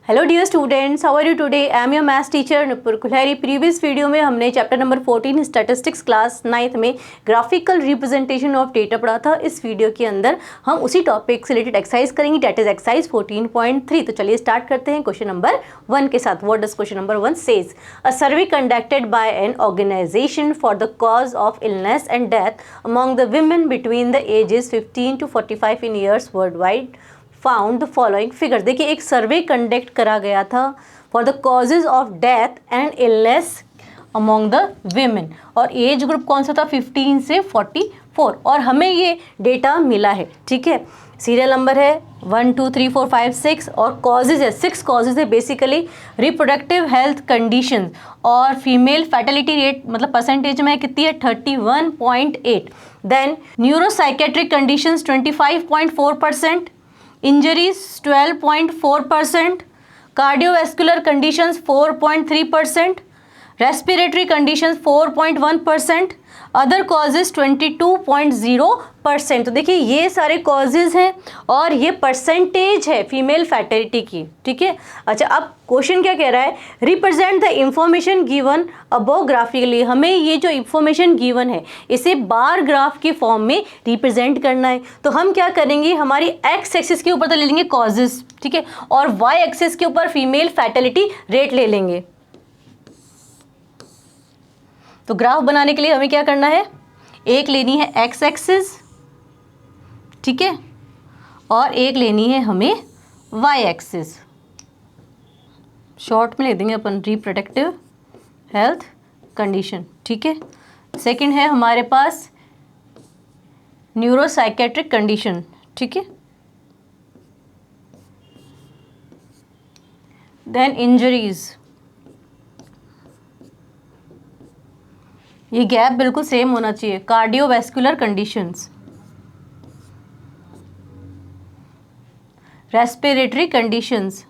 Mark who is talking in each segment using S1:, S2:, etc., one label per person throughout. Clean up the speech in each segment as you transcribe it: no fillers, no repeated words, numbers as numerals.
S1: Hello dear students, how are you today? I am your maths teacher Nupur Kulhari. Previous video में हमने chapter number 14 statistics class 9th में graphical representation of data पढ़ा था। इस video के अंदर हम उसी टॉपिक से रिलेटेड एक्सरसाइज करेंगे, डेट इज एक्सरसाइज 14.3। तो चलिए स्टार्ट करते हैं क्वेश्चन नंबर 1 के साथ। व्हाट डज क्वेश्चन नंबर 1 सेज? A survey conducted by an organisation for the cause of illness and death among the women between the ages 15 to 45 in years world wide found the following figures. देखिए, एक survey conduct करा गया था for the causes of death and illness among the women, और age group कौन सा था? 15 से 44, और हमें ये डेटा मिला है। ठीक है, सीरियल नंबर है 1 2 3 4 5 6 और कॉजेज है 6 कॉजेज है। बेसिकली रिप्रोडक्टिव हेल्थ कंडीशन और फीमेल फर्टिलिटी रेट मतलब परसेंटेज में कितनी है? 31.8। Then neuropsychiatric conditions 25.4%, injuries 12.4%, cardiovascular conditions 4.3%, respiratory conditions 4.1%, other causes 22.0%। तो देखिए, ये सारे कॉजेज हैं और ये परसेंटेज है फीमेल फर्टिलिटी की। ठीक है, अच्छा, अब क्वेश्चन क्या कह रहा है? Represent the information given above graphically. हमें ये जो इंफॉर्मेशन गिवन है इसे बार ग्राफ के फॉर्म में रिप्रेजेंट करना है। तो हम क्या करेंगे, हमारी एक्स एक्सिस के ऊपर तो ले लेंगे कॉजेज, ठीक है, और वाई एक्सिस के ऊपर फीमेल फर्टिलिटी रेट ले लेंगे। तो ग्राफ बनाने के लिए हमें क्या करना है? एक लेनी है एक्स एक्सिस, ठीक है, और एक लेनी है हमें वाई एक्सिस। शॉर्ट में ले देंगे अपन रिप्रोडक्टिव हेल्थ कंडीशन। ठीक है, सेकंड है हमारे पास न्यूरोसाइकेट्रिक कंडीशन। ठीक है, देन इंजरीज, ये गैप बिल्कुल सेम होना चाहिए। Cardiovascular conditions, respiratory conditions,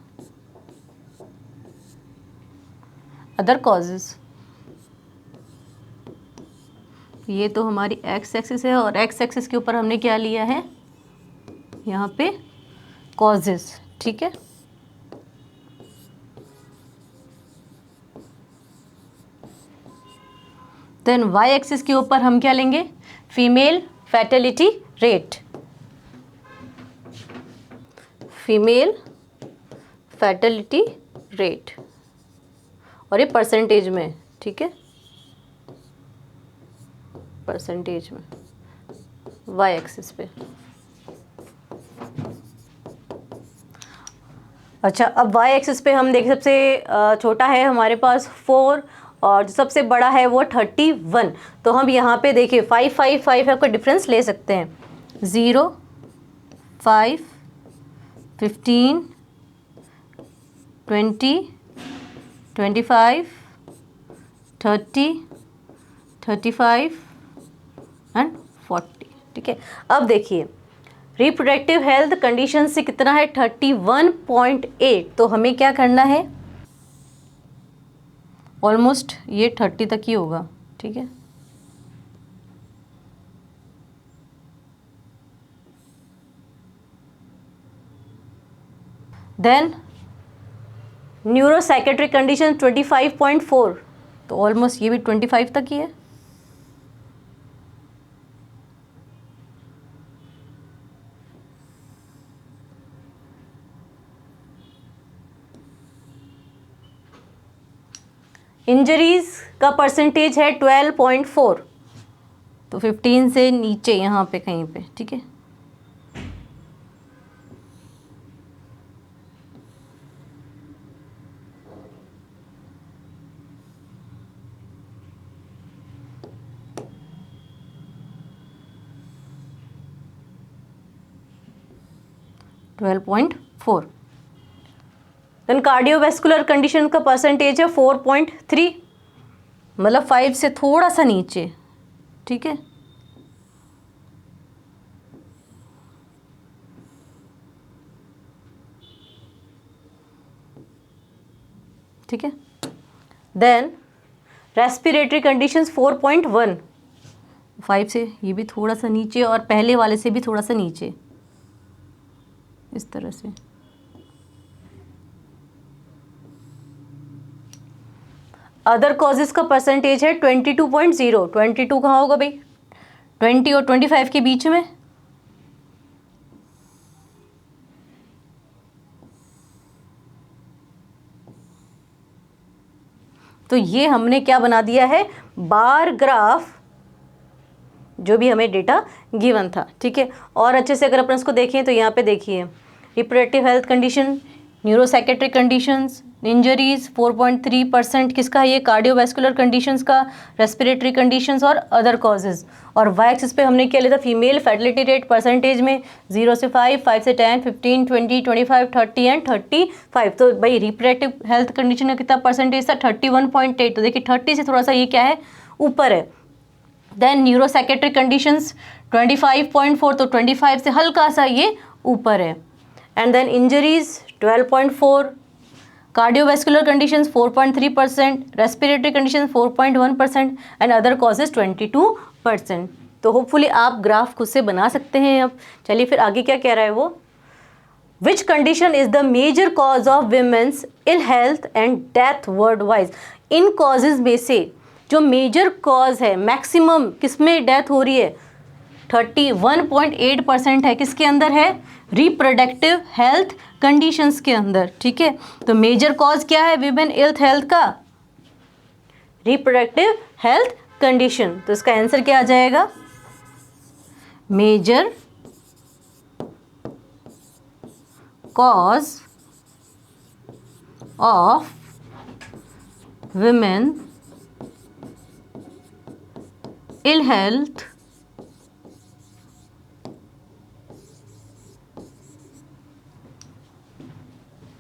S1: other causes. ये तो हमारी एक्स एक्सिस है और एक्स एक्सिस के ऊपर हमने क्या लिया है? यहाँ पे कॉजेज। ठीक है, देन वाई एक्सिस के ऊपर हम क्या लेंगे? Female fertility rate, female fertility rate, और ये परसेंटेज में। ठीक है, परसेंटेज में वाई एक्सिस पे। अच्छा, अब वाई एक्सिस पे हम देखें, सबसे छोटा है हमारे पास 4 और जो सबसे बड़ा है वो 31। तो हम यहाँ पे देखिए 5 5 5 का डिफरेंस ले सकते हैं। 0 5 15 20 25 30 35 एंड 40। ठीक है, अब देखिए रिप्रोडक्टिव हेल्थ कंडीशन से कितना है? 31.8। तो हमें क्या करना है? ऑलमोस्ट ये 30 तक ही होगा। ठीक है, देन न्यूरोसाइकेट्रिक कंडीशन 25.4, तो ऑलमोस्ट ये भी 25 तक ही है। इंजरीज का परसेंटेज है 12.4, तो 15 से नीचे यहाँ पे कहीं पे। ठीक है, .4। देन कार्डियोवैस्कुलर कंडीशन का परसेंटेज है 4.3, मतलब 5 से थोड़ा सा नीचे। ठीक है, ठीक है, देन रेस्पिरेटरी कंडीशंस 4.1, 5 से ये भी थोड़ा सा नीचे और पहले वाले से भी थोड़ा सा नीचे, इस तरह से। अदर कॉजेज का परसेंटेज है 22.0। 22 कहाँ होगा भाई, 20 और 25 के बीच में। तो ये हमने क्या बना दिया है, बार ग्राफ, जो भी हमें डेटा गिवन था, ठीक है। और अच्छे से अगर अपन इसको देखें तो यहाँ पे देखिए, reproductive health condition, neuropsychiatric conditions, injuries 4.3% किसका है ये, कार्डियोवैस्कुलर कंडीशंस का, रेस्पिरेटरी कंडीशंस और अदर कॉजेज। और वाई एक्सिस पे हमने क्या लिया था, फीमेल फर्टिलिटी रेट परसेंटेज में 0 से 5, 5 से 10, 15, 20, 25, 30 एंड 35। तो भाई रिप्रोडक्टिव हेल्थ कंडीशन का कितना परसेंटेज था, 31.8। तो देखिए 30 से थोड़ा सा ये क्या है, ऊपर है। देन न्यूरोसाइकेट्रिक कंडीशंस 25.4, तो 25 से हल्का सा ये ऊपर है। And then injuries 12.4, cardiovascular conditions 4.3%, respiratory conditions 4.1% and other causes 22%। तो होपफुली आप ग्राफ खुद से बना सकते हैं। अब चलिए फिर आगे क्या कह रहा है वो, which condition is the major cause of women's ill health and death world wise. इन कॉजेज में से जो मेजर कॉज है, मैक्सिमम किसमें डेथ हो रही है, 31.8% है, किसके अंदर है, रिप्रोडक्टिव हेल्थ कंडीशंस के अंदर, ठीक है। तो मेजर कॉज क्या है विमेन इल हेल्थ का, रिप्रोडक्टिव हेल्थ कंडीशन। तो इसका आंसर क्या आ जाएगा, major cause of women ill health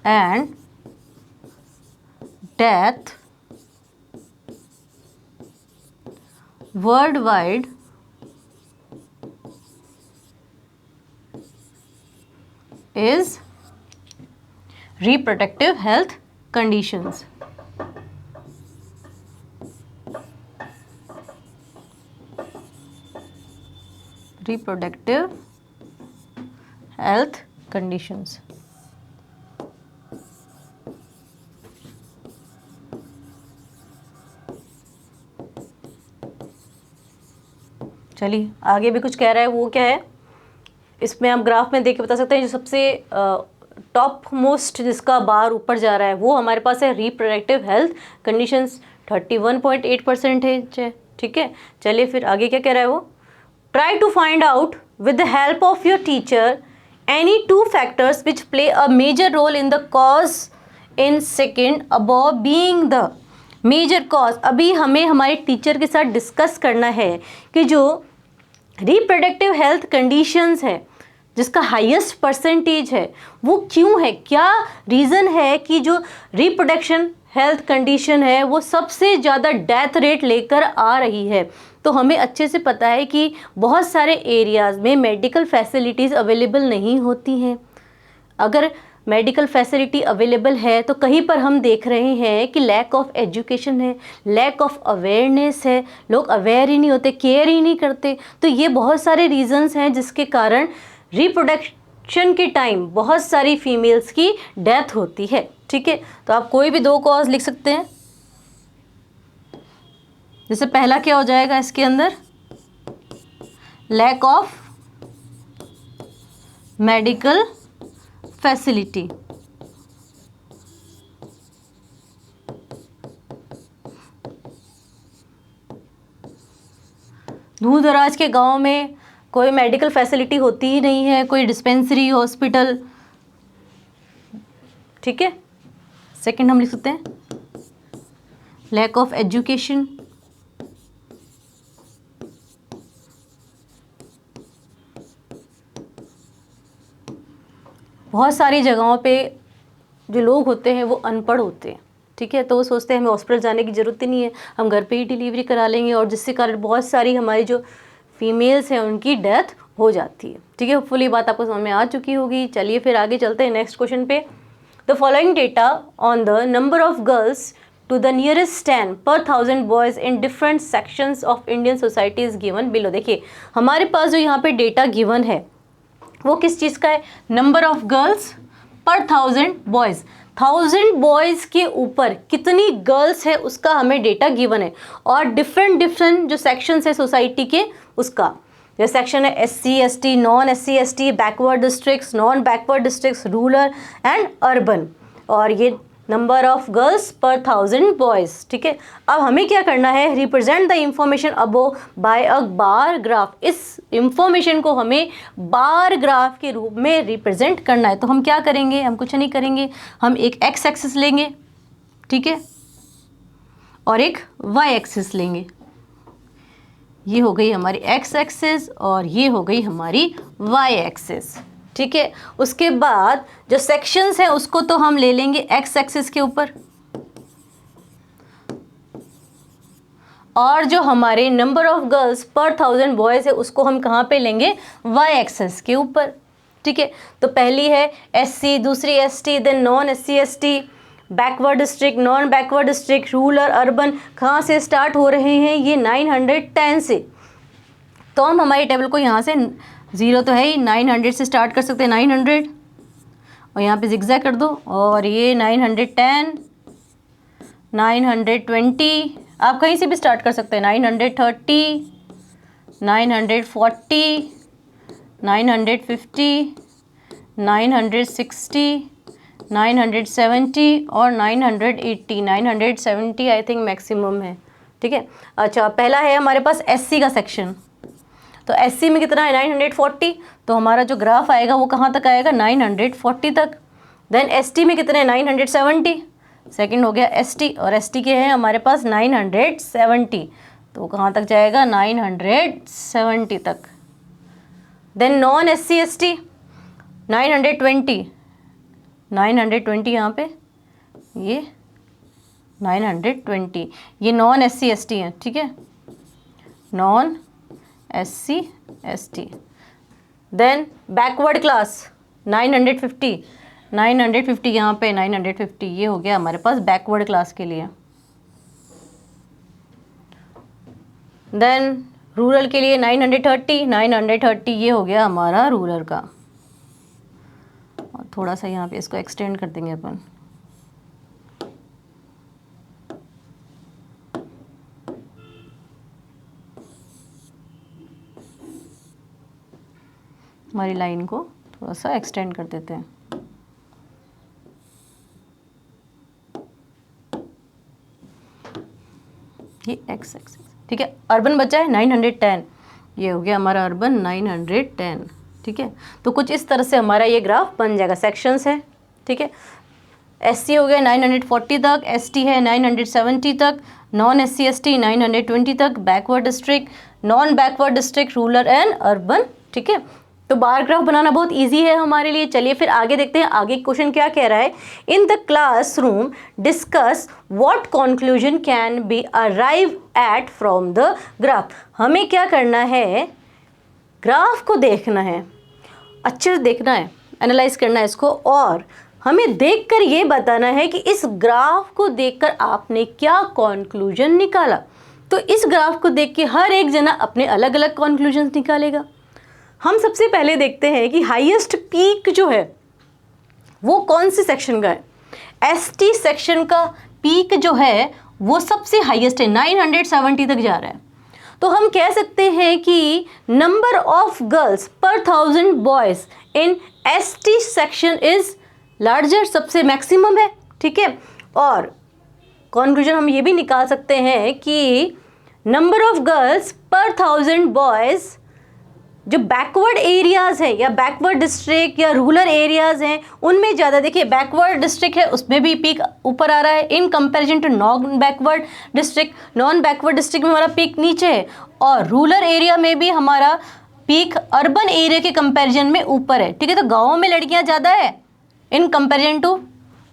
S1: and death worldwide is reproductive health conditions. Reproductive health conditions. चलिए आगे भी कुछ कह रहा है, वो क्या है, इसमें हम ग्राफ में देख के बता सकते हैं। जो सबसे टॉप मोस्ट जिसका बार ऊपर जा रहा है वो हमारे पास है रिप्रोडक्टिव हेल्थ कंडीशंस, 31.8% है, ठीक है। चलिए फिर आगे क्या कह रहा है वो, try to find out with the help of your teacher any two factors which play a major role in the cause in second above being the major cause। अभी हमें हमारे टीचर के साथ डिस्कस करना है कि जो रिप्रोडक्टिव हेल्थ कंडीशंस है जिसका हाईएस्ट परसेंटेज है वो क्यों है, क्या रीज़न है कि जो रिप्रोडक्शन हेल्थ कंडीशन है वो सबसे ज़्यादा डेथ रेट लेकर आ रही है। तो हमें अच्छे से पता है कि बहुत सारे एरियाज़ में मेडिकल फैसिलिटीज़ अवेलेबल नहीं होती हैं। अगर मेडिकल फैसिलिटी अवेलेबल है तो कहीं पर हम देख रहे हैं कि लैक ऑफ एजुकेशन है, लैक ऑफ अवेयरनेस है, लोग अवेयर ही नहीं होते, केयर ही नहीं करते। तो ये बहुत सारे रीजंस हैं जिसके कारण रिप्रोडक्शन के टाइम बहुत सारी फीमेल्स की डेथ होती है, ठीक है। तो आप कोई भी दो कॉज लिख सकते हैं। जैसे पहला क्या हो जाएगा इसके अंदर, लैक ऑफ मेडिकल फैसिलिटी। दूर दराज के गांव में कोई मेडिकल फैसिलिटी होती ही नहीं है, कोई डिस्पेंसरी, हॉस्पिटल, ठीक है। सेकंड हम लिख सकते हैं लैक ऑफ एजुकेशन। बहुत सारी जगहों पे जो लोग होते हैं वो अनपढ़ होते हैं, ठीक है। तो वो सोचते हैं हमें हॉस्पिटल जाने की ज़रूरत ही नहीं है, हम घर पे ही डिलीवरी करा लेंगे, और जिससे कारण बहुत सारी हमारी जो फीमेल्स हैं उनकी डेथ हो जाती है, ठीक है। होपफुली बात आपको समझ में आ चुकी होगी। चलिए फिर आगे चलते हैं नेक्स्ट क्वेश्चन पे। The following data on the number of girls to the nearest 10 per 1000 boys in different sections of Indian society is given below. देखिए हमारे पास जो यहाँ पे डेटा गिवन है वो किस चीज़ का है, नंबर ऑफ गर्ल्स पर 1000 बॉयज़। 1000 बॉयज़ के ऊपर कितनी गर्ल्स है उसका हमें डेटा गिवन है, और डिफरेंट जो सेक्शंस है सोसाइटी के उसका, ये सेक्शन है SC ST, non SC ST, backward districts, non backward districts, rural and urban, और ये नंबर ऑफ गर्ल्स पर 1000 बॉयज़। ठीक है, अब हमें क्या करना है, represent the information above by a bar graph. इस इंफॉर्मेशन को हमें बार ग्राफ के रूप में रिप्रेजेंट करना है। तो हम क्या करेंगे, हम कुछ नहीं करेंगे, हम एक एक्स एक्सिस लेंगे, ठीक है, और एक वाई एक्सिस लेंगे। ये हो गई हमारी एक्स एक्सिस और ये हो गई हमारी वाई एक्सिस। ठीक है, उसके बाद जो सेक्शंस है उसको तो हम ले लेंगे एक्स एक्सिस के ऊपर, और जो हमारे नंबर ऑफ गर्ल्स पर 1000 बॉयज़ है उसको हम कहाँ पे लेंगे, वाई एक्सिस के ऊपर। ठीक है, तो पहली है SC, दूसरी ST, देन non SC ST, backward district, non backward district, rural urban कहाँ से स्टार्ट हो रहे हैं, ये 910 से। तो हम हमारी टेबल को यहाँ से 0 तो है ही, 900 से स्टार्ट कर सकते हैं, 900, और यहाँ पे जिगजैग कर दो, और ये 910, 920, आप कहीं से भी स्टार्ट कर सकते हैं, 930, 940, 950, 960, 970 और 980। 970 आई थिंक मैक्सिमम है। ठीक है, अच्छा पहला है हमारे पास SC का सेक्शन, तो SC में कितना है 940, तो हमारा जो ग्राफ आएगा वो कहाँ तक आएगा, 940 तक। देन ST में कितने 970, सेकंड हो गया ST, और ST के हैं हमारे पास 970, तो कहाँ तक जाएगा, 970 तक। देन नॉन SC ST 920, 920 यहाँ पे, ये 920, ये नॉन SC ST है। ठीक है, non SC ST। Then backward class 950, 950 यहाँ पे 950, ये हो गया हमारे पास बैकवर्ड क्लास के लिए। देन रूरल के लिए 930, 930 ये हो गया हमारा रूरल का, और थोड़ा सा यहाँ पे इसको एक्सटेंड कर देंगे अपन। हमारी लाइन को थोड़ा सा एक्सटेंड कर देते हैं। ये एक्स एक्सिस। ठीक है, अर्बन बचा है 910, ये हो गया हमारा अर्बन 910। ठीक है, तो कुछ इस तरह से हमारा ये ग्राफ बन जाएगा, सेक्शंस है। ठीक है, SC हो गया 940 तक, ST है 970 तक, नॉन SC ST 920 तक, backward district, non backward district, rural and urban. ठीक है, तो बार ग्राफ बनाना बहुत इजी है हमारे लिए। चलिए फिर आगे देखते हैं, आगे क्वेश्चन क्या कह रहा है। In the classroom discuss what conclusion can be arrive at from the graph. हमें क्या करना है, ग्राफ को देखना है, अच्छे से देखना है, एनालाइज करना है इसको, और हमें देखकर ये बताना है कि इस ग्राफ को देखकर आपने क्या कंक्लूजन निकाला। तो इस ग्राफ को देख के हर एक जना अपने अलग अलग कंक्लूजन निकालेगा। हम सबसे पहले देखते हैं कि हाईएस्ट पीक जो है वो कौन से सेक्शन का है। ST सेक्शन का पीक जो है वो सबसे हाईएस्ट है, 970 तक जा रहा है। तो हम कह सकते हैं कि नंबर ऑफ गर्ल्स पर 1000 boys in ST section is larger, सबसे मैक्सिमम है। ठीक है, और कंक्लूजन हम ये भी निकाल सकते हैं कि नंबर ऑफ गर्ल्स पर 1000 बॉयज जो बैकवर्ड एरियाज़ हैं या बैकवर्ड डिस्ट्रिक्ट या रूरल एरियाज़ हैं उनमें ज़्यादा। देखिए बैकवर्ड डिस्ट्रिक्ट है उसमें भी पीक ऊपर आ रहा है in comparison to non backward district. Non backward district में हमारा पीक नीचे है, और रूरल एरिया में भी हमारा पीक अर्बन एरिया के कंपैरिजन में ऊपर है। ठीक है, तो गाँवों में लड़कियाँ ज़्यादा है इन कंपैरिजन टू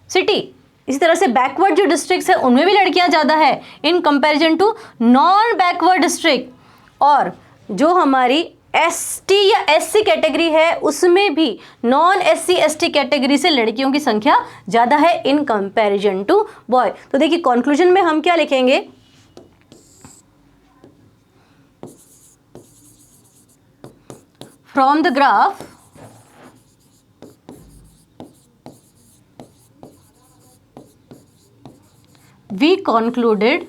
S1: सिटी। इसी तरह से बैकवर्ड जो डिस्ट्रिक्ट्स है उनमें भी लड़कियाँ ज़्यादा है in comparison to non backward district. और जो हमारी ST या SC कैटेगरी है उसमें भी नॉन SC ST कैटेगरी से लड़कियों की संख्या ज़्यादा है इन कंपैरिजन टू बॉय। तो देखिए कंक्लूजन में हम क्या लिखेंगे, from the graph we concluded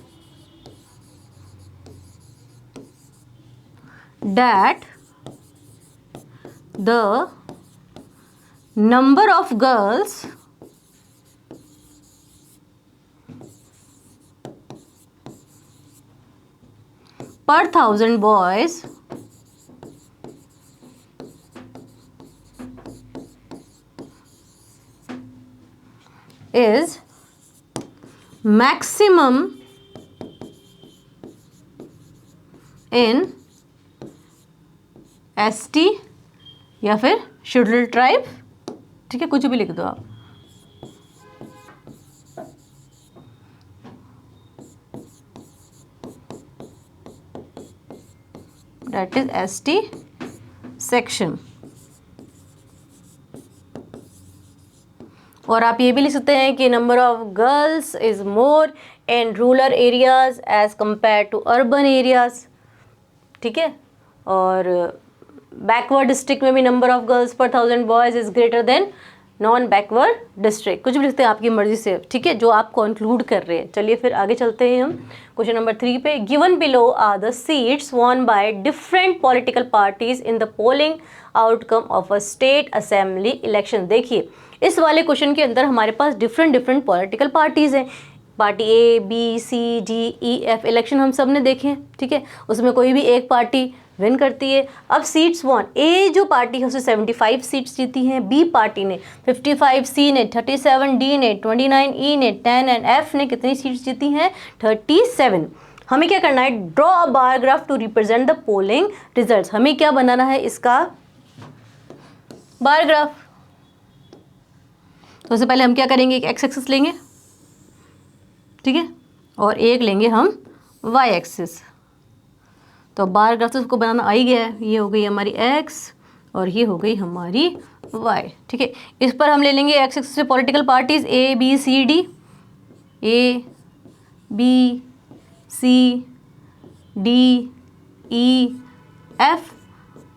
S1: that the number of girls per 1000 boys is maximum in ST या फिर शेड्यूल्ड ट्राइब, ठीक है, कुछ भी लिख दो आप। That is ST section। और आप ये भी लिख सकते हैं कि number of girls is more in rural areas as compare to urban areas, ठीक है। और बैकवर्ड डिस्ट्रिक्ट में भी नंबर ऑफ गर्ल्स पर 1000 boys is greater than non backward district, कुछ भी लिखते हैं आपकी मर्जी से, ठीक है, जो आप कंक्लूड कर रहे हैं। चलिए फिर आगे चलते हैं हम क्वेश्चन नंबर 3 पे। Given below are the seats won by different political parties in the polling outcome of a state assembly election. देखिए इस वाले क्वेश्चन के अंदर हमारे पास डिफरेंट पॉलिटिकल पार्टीज हैं, party A B C D E F, election हम सब ने देखे हैं, ठीक है, उसमें कोई भी एक पार्टी विन करती है। अब सीट्स वॉन, ए जो पार्टी है उसने 75 सीट्स जीती हैं, बी पार्टी ने 55, सी ने 37, डी ने 29, ई ने 10 एंड एफ ने कितनी सीट्स जीती हैं 37। हमें क्या करना है, draw a bar graph to represent the polling results. हमें क्या बनाना है, इसका बार ग्राफ। तो सबसे पहले हम क्या करेंगे, एक एक्स एक्सिस लेंगे, ठीक है, और एक लेंगे हम वाई एक्सिस। तो बार ग्राफ तो सबको बनाना आ ही गया है, ये हो गई हमारी एक्स और ये हो गई हमारी वाई, ठीक है। इस पर हम ले लेंगे एक्स एक्सिस पे political parties A B C D, A B C D E F,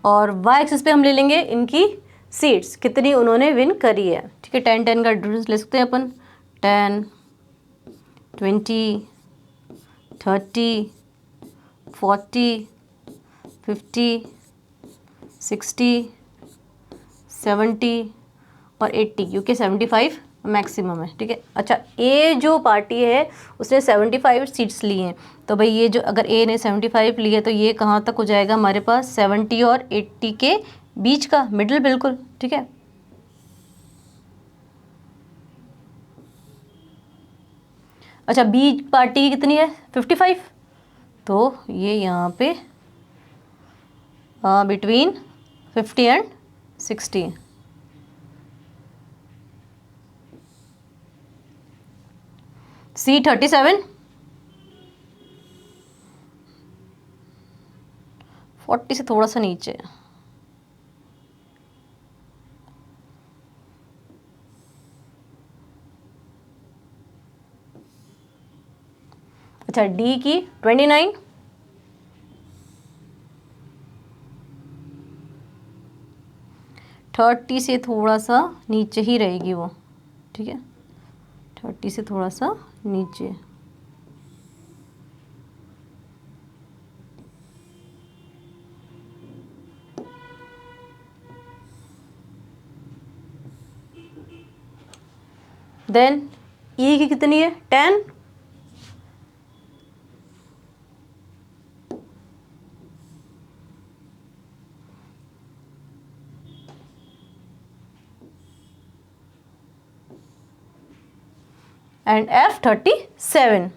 S1: और वाई एक्सिस पे हम ले लेंगे इनकी सीट्स, कितनी उन्होंने विन करी है, ठीक है। 10-10 का डिफरेंस ले सकते हैं अपन, 10, 20, 30, 40, 50, 60, 70 और 80, क्योंकि 75 मैक्सिमम है, ठीक है। अच्छा, ए जो पार्टी है उसने 75 सीट्स ली हैं, तो भाई ये जो अगर ए ने 75 ली है तो ये कहाँ तक हो जाएगा हमारे पास, 70 और 80 के बीच का, मिडिल बिल्कुल, ठीक है। अच्छा, बी पार्टी की कितनी है 55, तो ये यहाँ पे बिटवीन 50 एंड 60। सी 37, 40 से थोड़ा सा नीचे। अच्छा, डी की 29, थर्टी से थोड़ा सा नीचे ही रहेगी वो, ठीक है, 30 से थोड़ा सा नीचे। देन ई की कितनी है 10, एंड एफ 37।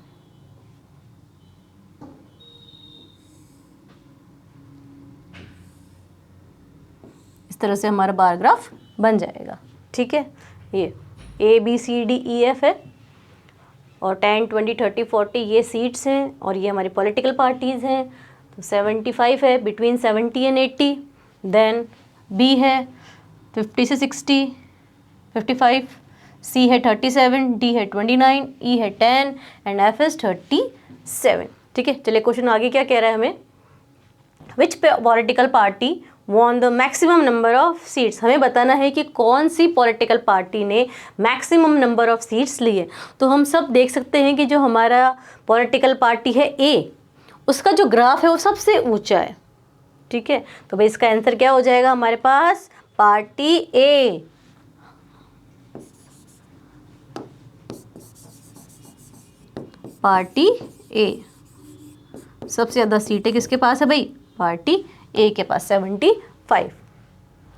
S1: इस तरह से हमारा बार ग्राफ बन जाएगा, ठीक है। ये A B C D E F है और 10, 20, 30, 40 ये सीट्स हैं और ये हमारी पॉलिटिकल पार्टीज़ हैं। तो 75 है, बिटवीन 70 एंड 80। देन बी है 50 से 60, 55, सी है 37, डी है 29, ई है 10 एंड एफ इज 37, ठीक है। चलिए क्वेश्चन आगे क्या कह रहा है हमें, विच political party won the maximum number of seats. हमें बताना है कि कौन सी पॉलिटिकल पार्टी ने मैक्सिमम नंबर ऑफ सीट्स लिए। तो हम सब देख सकते हैं कि जो हमारा पॉलिटिकल पार्टी है ए, उसका जो ग्राफ है वो सबसे ऊंचा है, ठीक है। तो भाई इसका आंसर क्या हो जाएगा हमारे पास, पार्टी ए। पार्टी ए, सबसे ज़्यादा सीटें किसके पास है भाई, पार्टी ए के पास 75।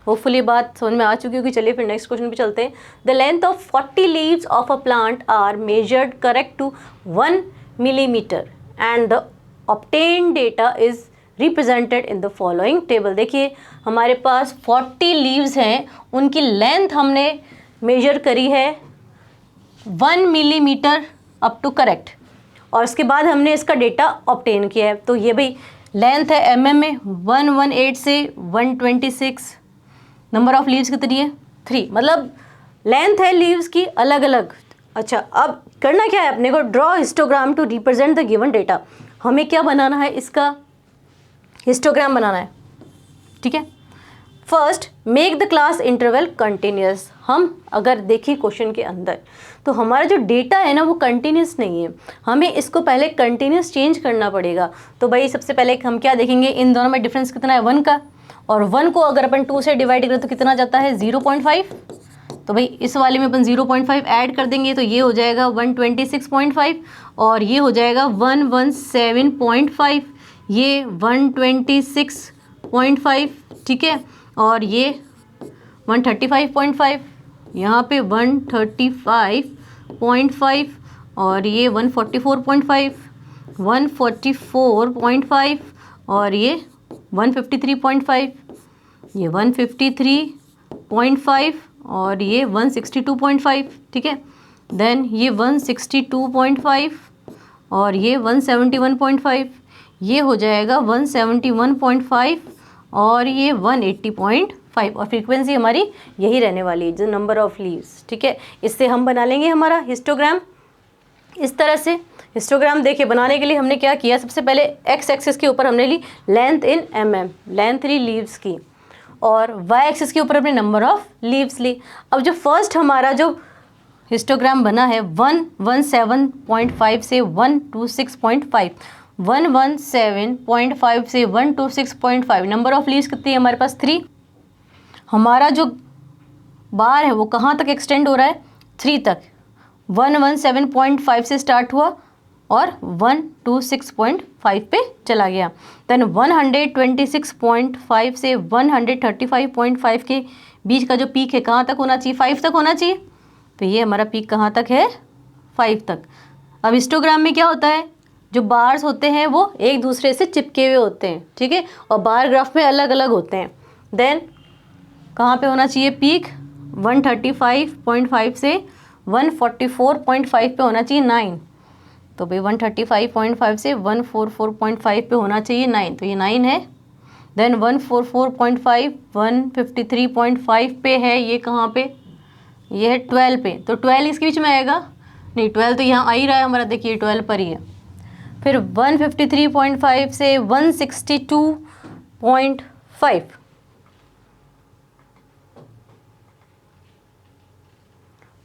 S1: होपफुली बात समझ में आ चुकी होगी। चलिए फिर नेक्स्ट क्वेश्चन पे चलते हैं। The length of 40 leaves of a plant are measured correct to 1 millimetre and the obtained data is represented in the following table. देखिए हमारे पास 40 लीव्स हैं, उनकी लेंथ हमने मेजर करी है 1 मिलीमीटर अप टू करेक्ट, और उसके बाद हमने इसका डेटा ऑब्टेन किया है। तो ये भाई लेंथ है एमएम में 118 से 126। नंबर ऑफ लीव्स कितनी है, 3, मतलब लेंथ है लीव्स की अलग अलग। अच्छा, अब करना क्या है अपने को, draw histogram to represent the given data. हमें क्या बनाना है, इसका हिस्टोग्राम बनाना है, ठीक है। First make the class interval continuous. हम अगर देखें क्वेश्चन के अंदर तो हमारा जो डेटा है ना वो कंटिन्यूस नहीं है, हमें इसको पहले कंटिन्यूस चेंज करना पड़ेगा। तो भाई सबसे पहले हम क्या देखेंगे, इन दोनों में डिफरेंस कितना है 1 का, और 1 को अगर अपन 2 से डिवाइड करें तो कितना जाता है 0.5। तो भाई इस वाले में अपन 0.5 ऐड कर देंगे तो ये हो जाएगा 126.5, और ये हो जाएगा 117.5, ये 126.5, ठीक है, और ये 135.5, यहाँ पे 135.5, और ये 144.5, 144.5, और ये 153.5, ये 153.5, और ये 162.5, ठीक है। देन ये 162.5, और ये 171.5, ये हो जाएगा 171.5, और ये 180.5, और फ्रीक्वेंसी हमारी यही रहने वाली है जो नंबर ऑफ लीव्स, ठीक है। इससे हम बना लेंगे हमारा हिस्टोग्राम। इस तरह से हिस्टोग्राम देखिए बनाने के लिए हमने क्या किया, सबसे पहले एक्स एक्सिस के ऊपर हमने ली लेंथ इन एमएम, लेंथ ली लीव्स की, और वाई एक्सिस के ऊपर हमने नंबर ऑफ लीव्स ली। अब जो फर्स्ट हमारा जो हिस्टोग्राम बना है 117.5 से 126.5, 117.5 से 126.5, नंबर ऑफ लीव्स कितनी है हमारे पास 3। हमारा जो बार है वो कहाँ तक एक्सटेंड हो रहा है, 3 तक। 117.5 से स्टार्ट हुआ और 126.5 पे चला गया। देन 126.5 से 135.5 के बीच का जो पीक है कहाँ तक होना चाहिए, 5 तक होना चाहिए। तो ये हमारा पीक कहाँ तक है, 5 तक। अब हिस्टोग्राम में क्या होता है, जो बार्स होते हैं वो एक दूसरे से चिपके हुए होते हैं, ठीक है, और बार ग्राफ में अलग अलग होते हैं। देन कहाँ पे होना चाहिए पीक, 135.5 से 144.5 पे होना चाहिए 9। तो भाई 135.5 से 144.5 पे होना चाहिए 9, तो ये 9 है। देन 144.5 153.5 पे है, ये कहाँ पे, ये है 12 पे, तो 12 इसके बीच में आएगा नहीं, 12 तो यहाँ आ ही रहा है हमारा, देखिए 12 पर ही है। फिर 153.5 से 162.5,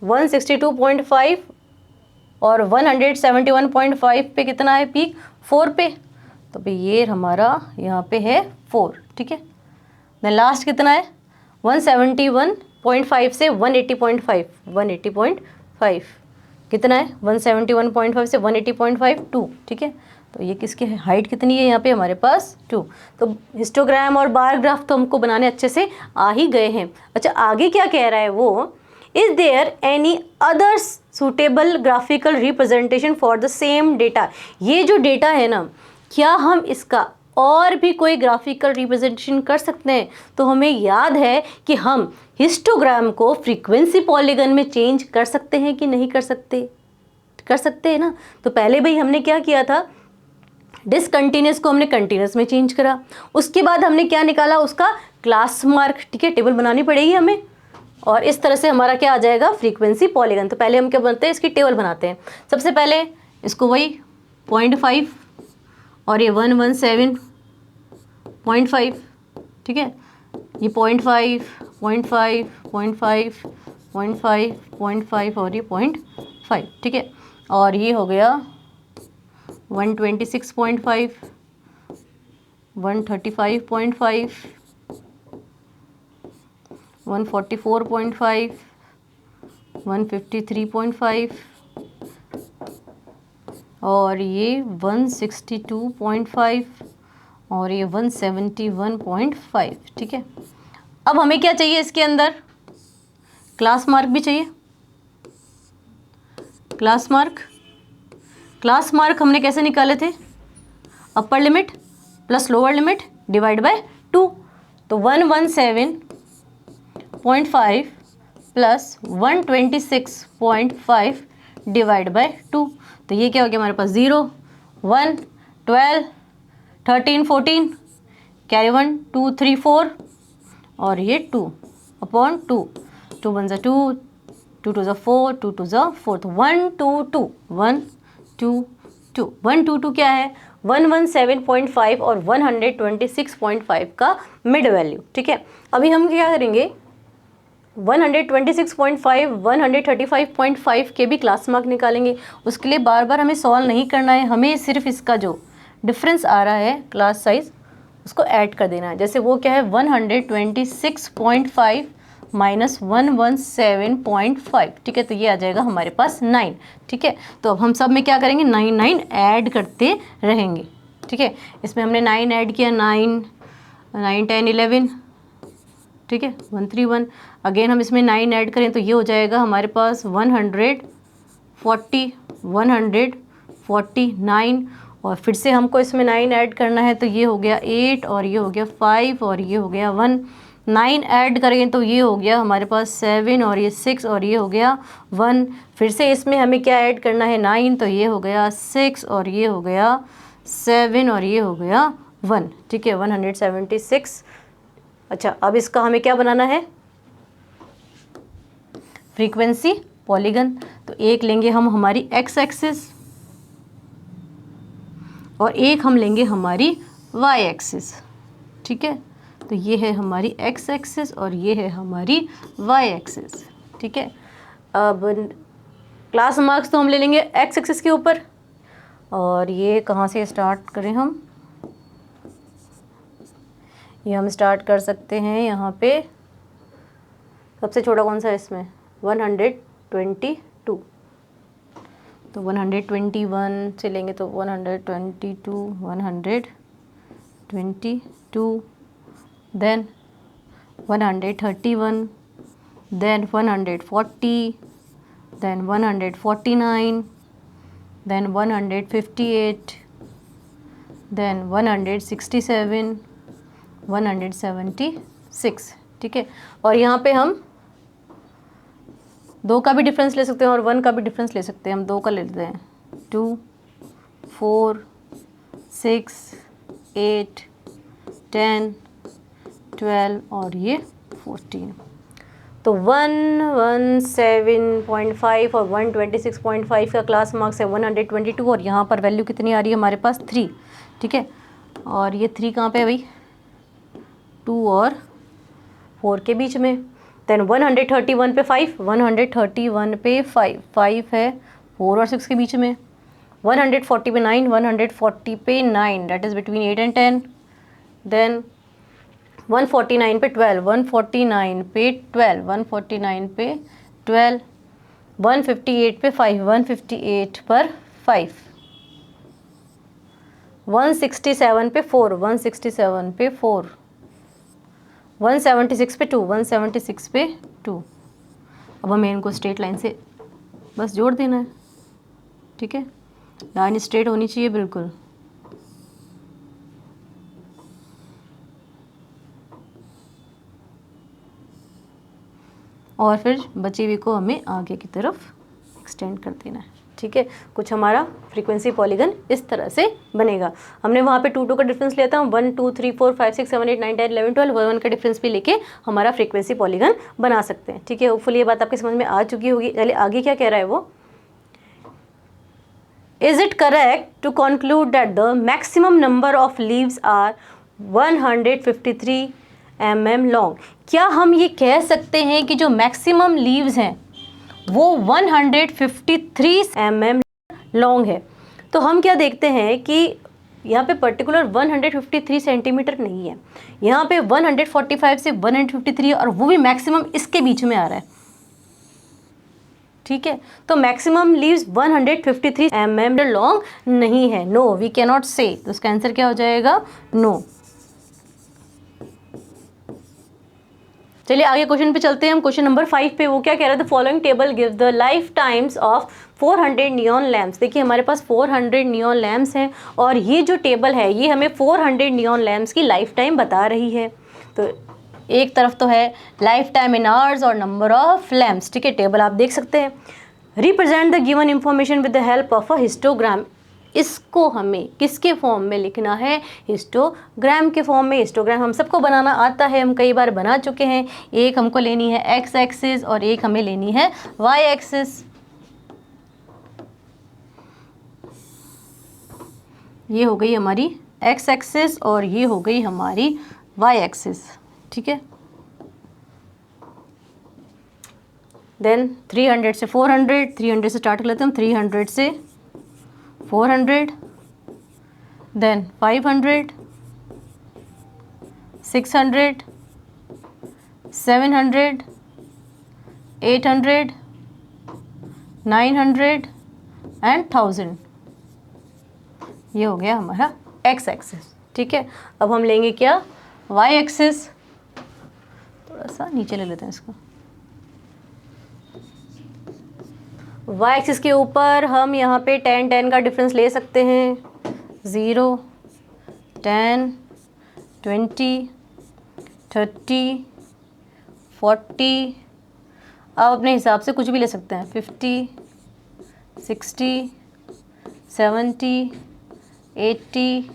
S1: 162.5 और 171.5 पे कितना है पीक, 4 पे। तो भाई ये हमारा यहाँ पे है 4, ठीक है। देन लास्ट कितना है 171.5 से 180.5, 180.5 कितना है 171.5 से 180.5 2, ठीक है। तो ये किसकी हाइट कितनी है यहाँ पे हमारे पास 2। तो हिस्टोग्राम और बार ग्राफ तो हमको बनाने अच्छे से आ ही गए हैं। अच्छा आगे क्या कह रहा है वो, is there any other suitable graphical representation for the same data. ये जो डेटा है ना, क्या हम इसका और भी कोई ग्राफिकल रिप्रेजेंटेशन कर सकते हैं। तो हमें याद है कि हम हिस्टोग्राम को फ्रीक्वेंसी पॉलीगन में चेंज कर सकते हैं कि नहीं कर सकते, कर सकते हैं ना। तो पहले भाई हमने क्या किया था, डिसकंटिन्यूस को हमने कंटिन्यूस में चेंज करा, उसके बाद हमने क्या निकाला, उसका क्लास मार्क, ठीक है, टेबल बनानी पड़ेगी हमें, और इस तरह से हमारा क्या आ जाएगा फ्रीक्वेंसी पॉलीगन। तो पहले हम क्या बनते हैं, इसकी टेबल बनाते हैं। सबसे पहले इसको वही 0.5 और ये 117.5, ठीक है। ये 0.5, 0.5, 0.5, 0.5, 0.5 और ये 0.5, ठीक है। और ये हो गया 126.5, 135.5, 144.5, 153.5 और ये 162.5 और ये 171.5, ठीक है। अब हमें क्या चाहिए इसके अंदर, क्लास मार्क भी चाहिए। क्लास मार्क हमने कैसे निकाले थे, upper limit plus lower limit divide by 2। तो 117.5 प्लस 126.5 डिवाइड बाय 2, तो ये क्या हो गया हमारे पास 0, 1, 12, 13, 14, कैरी 1, 2, 3, 4 और ये 2 अपॉन 2, 2 1 2, 2 2 4, 2 2 4, तो 1 2 2 1 2 2 1 2 2 क्या है 117.5 और 126.5 का मिड वैल्यू, ठीक है। अभी हम क्या करेंगे 126.5, 135.5 के भी क्लास मार्क निकालेंगे। उसके लिए बार बार हमें सॉल्व नहीं करना है, हमें सिर्फ इसका जो डिफरेंस आ रहा है क्लास साइज उसको ऐड कर देना है। जैसे वो क्या है 126.5 माइनस 117.5, ठीक है, तो ये आ जाएगा हमारे पास 9, ठीक है। तो अब हम सब में क्या करेंगे 9 9 ऐड करते रहेंगे, ठीक है। इसमें हमने 9 ऐड किया, 9 9 10 11, ठीक है, 131। अगेन हम इसमें 9 ऐड करें तो ये हो जाएगा हमारे पास 149 और फिर से हमको इसमें 9 ऐड करना है तो ये हो गया 8 और ये हो गया 5 और ये हो गया 1। 9 ऐड करें तो ये हो गया हमारे पास 7 और ये 6 और ये हो गया 1। फिर से इसमें हमें क्या ऐड करना है 9, तो ये हो गया 6 और ये हो गया 7 और ये हो गया 1, ठीक है, 176। अच्छा, अब इसका हमें क्या बनाना है फ्रीक्वेंसी पॉलीगन। तो एक लेंगे हम हमारी एक्स एक्सिस और एक हम लेंगे हमारी वाई एक्सिस, ठीक है। तो ये है हमारी एक्स एक्सिस और ये है हमारी वाई एक्सिस, ठीक है। अब क्लास मार्क्स तो हम ले लेंगे एक्स एक्सिस के ऊपर और ये कहाँ से स्टार्ट करें हम, ये हम स्टार्ट कर सकते हैं यहाँ पे, सबसे छोटा कौन सा है इसमें 122, तो 121 से लेंगे तो 122, 122, then 131, then 140, then 149, then 158, then 167, 176, ठीक है। और यहाँ पे हम 2 का भी डिफरेंस ले सकते हैं और 1 का भी डिफरेंस ले सकते हैं। हम 2 का ले लेते हैं 2, 4, 6, 8, 10, 12 और ये 14। तो 117.5 और 126.5 का क्लास मार्क्स है 122 और यहाँ पर वैल्यू कितनी आ रही है हमारे पास 3, ठीक है। और ये 3 कहाँ पे है भाई 2 और 4 के बीच में। देन 131 पे 5, 131 पे 5, 5 है 4 और 6 के बीच में। 140 पे 9, 140 पे 9 that is between 8 and 10। Then 149 पे 12, 149 पे 12, 149 पे 12, 158 पे 5, 158 पर 5, 167 पे 4, 167 पे 4, 176 पे 2, 176 पे 2। अब हमें इनको स्ट्रेट लाइन से बस जोड़ देना है, ठीक है। लाइन स्ट्रेट होनी चाहिए बिल्कुल। और फिर बची हुई को हमें आगे की तरफ एक्सटेंड कर देना है, ठीक है। कुछ हमारा फ्रीक्वेंसी पॉलीगन इस तरह से बनेगा। हमने वहाँ पे 2 2 का डिफरेंस लिया था, 1 2 3 4 5 6 7 8 9 10 11 12 1 का डिफरेंस भी लेके हमारा फ्रीक्वेंसी पॉलीगन बना सकते हैं, ठीक है। होपफुली ये बात आपके समझ में आ चुकी होगी। चलिए आगे क्या कह रहा है वो, is it correct to conclude that the maximum number of leaves are 153 mm long. क्या हम ये कह सकते हैं कि जो मैक्सिमम लीव्स हैं वो 153 mm लॉन्ग है? तो हम क्या देखते हैं कि यहाँ पे पर्टिकुलर 153 सेंटीमीटर नहीं है, यहाँ पे 145 से 153 और वो भी मैक्सिमम इसके बीच में आ रहा है, ठीक है। तो मैक्सिमम लीव्स 153 mm लॉन्ग नहीं है, नो वी कैन नॉट से। तो उसका आंसर क्या हो जाएगा? नो। चलिए आगे क्वेश्चन पे चलते हैं हम। क्वेश्चन नंबर 5 पे वो क्या कह रहा है? The following table give the life times of 400 neon lamps. देखिए हमारे पास 400 नियॉन लैम्प्स हैं और ये जो टेबल है ये हमें 400 नियॉन लैम्प्स की लाइफ टाइम बता रही है। तो एक तरफ तो है लाइफ टाइम इन आवर्स और नंबर ऑफ लैम्प्स, ठीक है। टेबल आप देख सकते हैं। Represent the given information with the help of a histogram. इसको हमें किसके फॉर्म में लिखना है? हिस्टोग्राम के फॉर्म में। हिस्टोग्राम हम सबको बनाना आता है, हम कई बार बना चुके हैं। एक हमको लेनी है एक्स एक्सिस और एक हमें लेनी है वाई एक्सिस। ये हो गई हमारी एक्स एक्सिस और ये हो गई हमारी वाई एक्सिस, ठीक है। देन 300 से 400, 300 से स्टार्ट कर लेते हैं हम, 300 से 400, then 500, 600, 700, 800, 900 एंड 1000। ये हो गया हमारा एक्स एक्सिस, ठीक है। अब हम लेंगे क्या? Y axis. थोड़ा सा नीचे ले लेते हैं इसको। वाई एक्सिस के ऊपर हम यहाँ पे 10 का डिफरेंस ले सकते हैं। 0, 10, 20, 30, 40। आप अपने हिसाब से कुछ भी ले सकते हैं। 50, 60, 70, 80,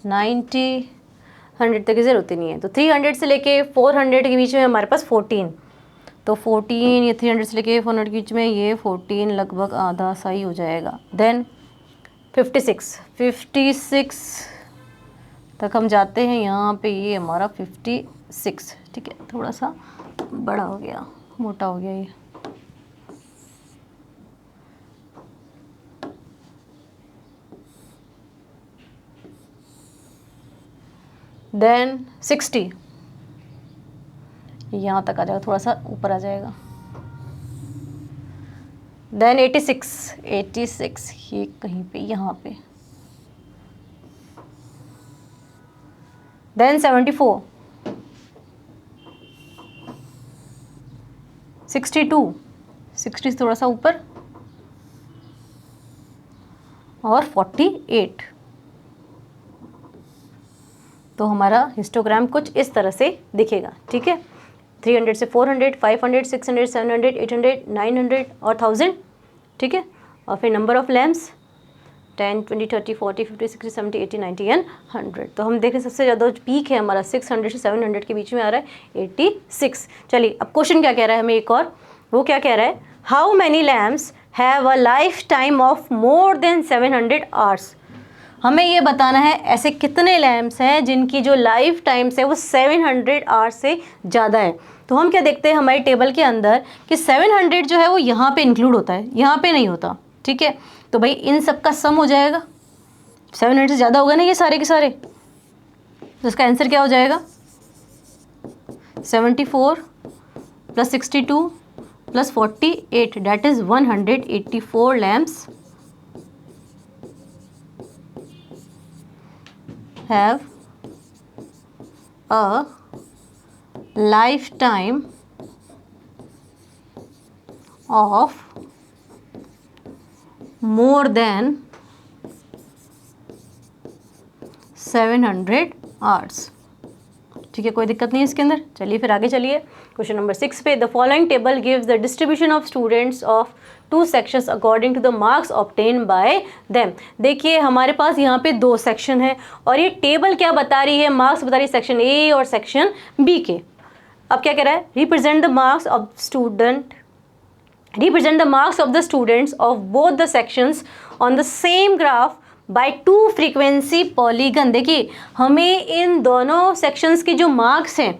S1: 90, 100 तक की ज़रूरत ही नहीं है। तो 300 से लेके 400 के बीच में हमारे पास 14। तो 14, ये 300 से लेके 400 के बीच में ये 14 लगभग आधा सा ही हो जाएगा। देन 56 तक हम जाते हैं। यहाँ पे ये हमारा 56, ठीक है। थोड़ा सा बड़ा हो गया, मोटा हो गया ये। देन 60 यहाँ तक आ जाएगा, थोड़ा सा ऊपर आ जाएगा। देन 86 ये कहीं पे यहाँ पे। देन 74, 62, 60 से थोड़ा सा ऊपर और 48। तो हमारा हिस्टोग्राम कुछ इस तरह से दिखेगा, ठीक है। 300 से 400, 500, 600, 700, 800, 900 और 1000, ठीक है। और फिर नंबर ऑफ लैम्प्स 10, 20, 30, 40, 50, 60, 70, 80, 90 एंड 100। तो हम देखें सबसे ज़्यादा पीक है हमारा 600 से 700 के बीच में आ रहा है 86। चलिए अब क्वेश्चन क्या कह रहा है हमें एक और, वो क्या कह रहा है? How many lamps have a life time of more than 700 hours. हमें ये बताना है ऐसे कितने लैम्प्स हैं जिनकी जो लाइफ टाइम्स है वो 700 आवर्स से ज़्यादा है। तो हम क्या देखते हैं हमारी टेबल के अंदर कि 700 जो है वो यहाँ पे इंक्लूड होता है, यहाँ पे नहीं होता, ठीक है। तो भाई इन सब का सम हो जाएगा, 700 से ज़्यादा होगा ना ये सारे के सारे। तो इसका आंसर क्या हो जाएगा? 74 + 62 + 48, that is 184 lamps have a lifetime of more than 700 hours, ठीक है। कोई दिक्कत नहीं है इसके अंदर। चलिए फिर आगे चलिए क्वेश्चन नंबर 6 पे। The following table gives the distribution of students of 2 sections according to the marks obtain by them. देखिए हमारे पास यहाँ पे 2 सेक्शन है और ये टेबल क्या बता रही है? मार्क्स बता रही है सेक्शन ए और सेक्शन बी के। अब क्या कह रहा है? Represent the marks of student, represent the marks of the students of both the sections on the same graph by 2 frequency polygon. देखिए हमें इन दोनों सेक्शंस के जो मार्क्स हैं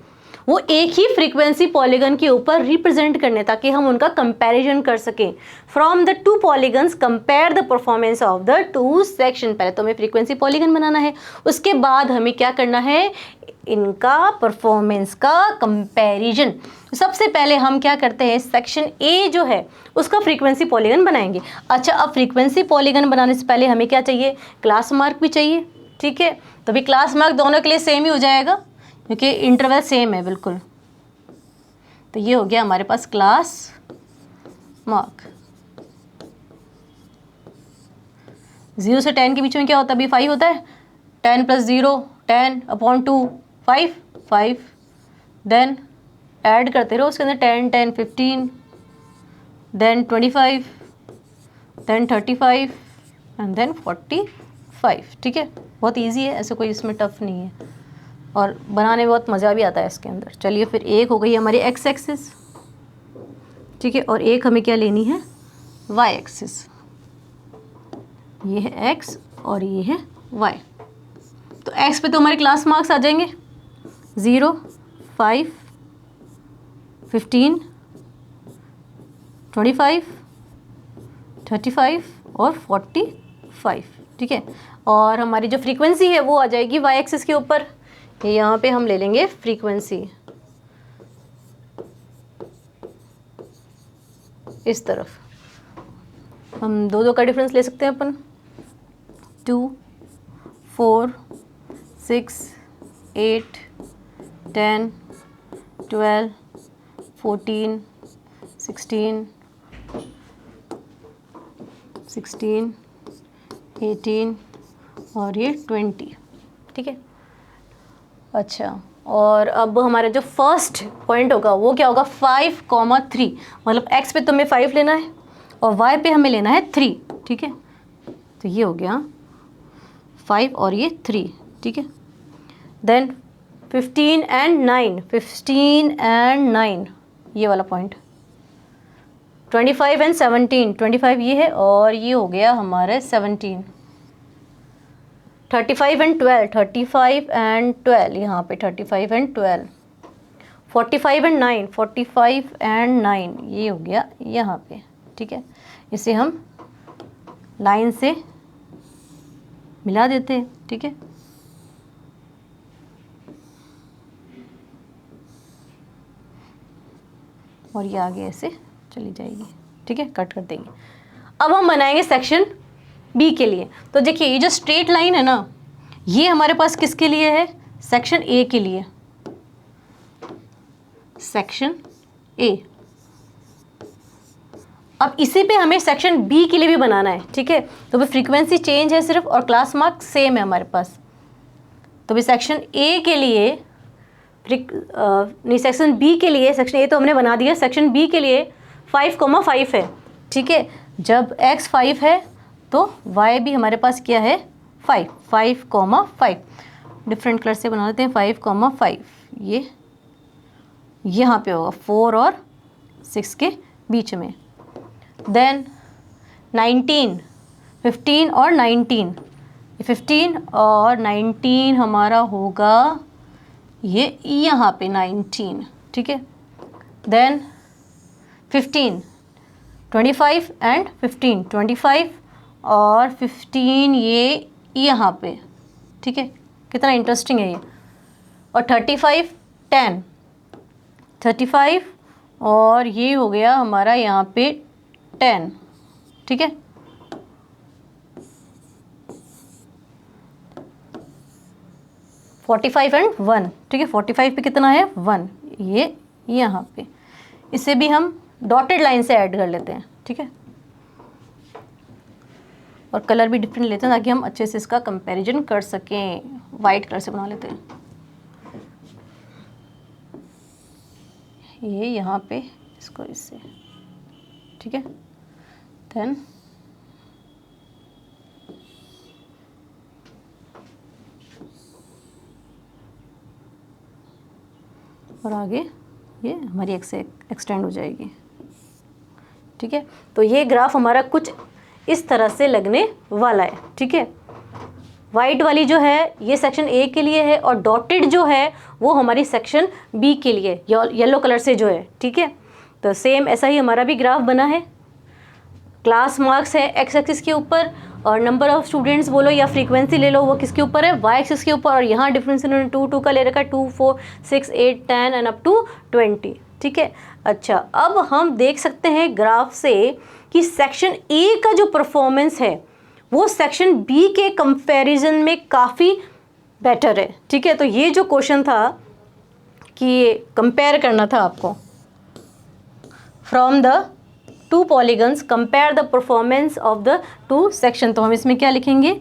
S1: वो एक ही फ्रीक्वेंसी पॉलीगन के ऊपर रिप्रेजेंट करने, ताकि हम उनका कंपैरिजन कर सकें। From the two polygons compare the performance of the two section. पहले तो हमें फ्रीक्वेंसी पॉलीगन बनाना है, उसके बाद हमें क्या करना है, इनका परफॉर्मेंस का कंपैरिजन। सबसे पहले हम क्या करते हैं, सेक्शन ए जो है उसका फ्रीक्वेंसी पॉलीगन बनाएंगे। अच्छा, अब फ्रीक्वेंसी पॉलीगन बनाने से पहले हमें क्या चाहिए, क्लास मार्क भी चाहिए। ठीक है, तो भी क्लास मार्क दोनों के लिए सेम ही हो जाएगा क्योंकि इंटरवल सेम है बिल्कुल। तो ये हो गया हमारे पास क्लास मार्क। 0 से 10 के बीच में क्या होता है, अभी 5 होता है। 10 + 0 10/2 5 देन ऐड करते रहो उसके अंदर 10 10 15 देन 25 देन 35 एंड देन 45। ठीक है, बहुत इजी है, ऐसे कोई इसमें टफ नहीं है और बनाने में बहुत मज़ा भी आता है इसके अंदर। चलिए फिर एक हो गई हमारी एक्स एक्सिस। ठीक है, और एक हमें क्या लेनी है, वाई एक्सिस। ये है एक्स और ये है वाई। तो एक्स पे तो हमारे क्लास मार्क्स आ जाएंगे 0 5 15 25 35 और 45। ठीक है, और हमारी जो फ्रीक्वेंसी है वो आ जाएगी वाई एक्सिस के ऊपर। यहाँ पे हम ले लेंगे फ्रीक्वेंसी इस तरफ, हम दो का डिफरेंस ले सकते हैं अपन। 2 4 6 8 10 12 14 16 16 18 और ये 20। ठीक है, अच्छा, और अब हमारा जो फर्स्ट पॉइंट होगा वो क्या होगा, 5,3। मतलब एक्स पे तो हमें 5 लेना है और वाई पे हमें लेना है 3। ठीक है, तो ये हो गया 5 और ये 3। ठीक है, देन 15 and 9 15 and 9 ये वाला पॉइंट। 25 and 17 25 ये है और ये हो गया हमारे 17। 35 and 12 35 and 12 यहाँ पे 35 and 12। 45 and 9 45 and 9 ये हो गया यहाँ पे। ठीक है, इसे हम लाइन से मिला देते हैं। ठीक है, और ये आगे ऐसे चली जाएगी। ठीक है, कट कर देंगे। अब हम बनाएंगे सेक्शन बी के लिए। तो देखिए ये जो स्ट्रेट लाइन है ना, ये हमारे पास किसके लिए है, सेक्शन ए के लिए। Section A. अब इसी पे हमें सेक्शन बी के लिए भी बनाना है। ठीक है, तो भाई फ्रीक्वेंसी चेंज है सिर्फ और क्लास मार्क सेम है हमारे पास। तो भाई सेक्शन ए के लिए नहीं, सेक्शन बी के लिए, सेक्शन ए तो हमने बना दिया, सेक्शन बी के लिए 5,5 है। ठीक है, जब x 5 है तो y भी हमारे पास क्या है 5 5,5। डिफरेंट कलर से बना लेते हैं 5,5। ये यहाँ पे होगा 4 और 6 के बीच में। देन 19 15 और 19 15 और 19 हमारा होगा ये यहाँ पे 19। ठीक है, देन 15 25 एंड 15 25 और 15 ये यहाँ पे। ठीक है, कितना इंटरेस्टिंग है ये। और 35 10 35 और ये हो गया हमारा यहाँ पे 10। ठीक है, फोर्टी 45 एंड 1। ठीक है, 45 पे कितना है 1, ये यहाँ पे। इसे भी हम डॉटेड लाइन से ऐड कर लेते हैं। ठीक है, और कलर भी डिफरेंट लेते हैं ताकि हम अच्छे से इसका कंपैरिजन कर सकें। वाइट कलर से बना लेते हैं ये यहाँ पे, इसको इससे। ठीक है, देन और आगे ये हमारी एक्स से एक्सटेंड हो जाएगी। ठीक है, तो ये ग्राफ हमारा कुछ इस तरह से लगने वाला है। ठीक है, वाइट वाली जो है ये सेक्शन ए के लिए है और डॉटेड जो है वो हमारी सेक्शन बी के लिए, येलो कलर से जो है, ठीक है। तो सेम ऐसा ही हमारा भी ग्राफ बना है। क्लास मार्क्स है एक्स एक्सिस के ऊपर और नंबर ऑफ स्टूडेंट्स बोलो या फ्रीक्वेंसी ले लो वो किसके ऊपर है, वाई एक्सिस के ऊपर। और यहाँ डिफरेंस इन्होंने 2 का ले रखा है, 2 4 6 8 10 एंड अप टू 20, ठीक है। अच्छा, अब हम देख सकते हैं ग्राफ से कि सेक्शन ए का जो परफॉर्मेंस है वो सेक्शन बी के कंपैरिजन में काफ़ी बेटर है, ठीक है। तो ये जो क्वेश्चन था कि कंपेयर करना था आपको, from the two polygons compare the performance of the two section. तो हम इसमें क्या लिखेंगे,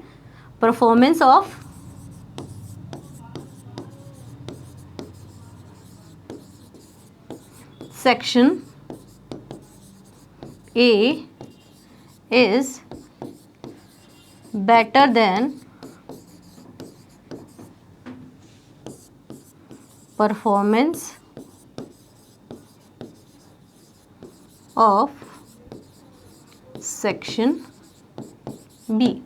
S1: performance of section A is better than performance of section B,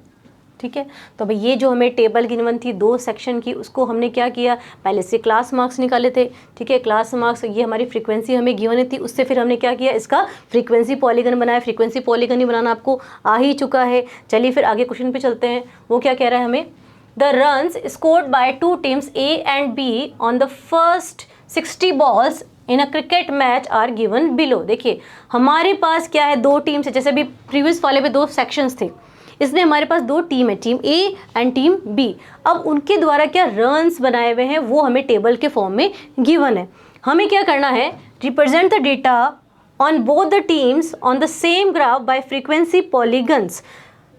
S1: ठीक है। तो भाई ये जो हमें टेबल गिवन थी 2 सेक्शन की, उसको हमने क्या किया, पहले से क्लास मार्क्स निकाले थे, ठीक है। क्लास मार्क्स, ये हमारी फ्रीक्वेंसी हमें गिवन थी, उससे फिर हमने क्या किया, इसका फ्रीक्वेंसी पॉलीगन बनाया। फ्रीक्वेंसी पॉलीगन ही बनाना आपको आ ही चुका है। चलिए फिर आगे क्वेश्चन पे चलते हैं। वो क्या कह रहा है हमें, the runs scored by 2 teams A and B on the first 60 balls in a cricket match are given below. देखिए हमारे पास क्या है, 2 टीम्स है, जैसे अभी प्रीवियस वाले पे 2 सेक्शंस थे, इसमें हमारे पास 2 टीम है, team A and team B. अब उनके द्वारा क्या रन्स बनाए हुए हैं वो हमें टेबल के फॉर्म में गिवन है। हमें क्या करना है, represent the data on both the teams on the same graph bye frequency polygons.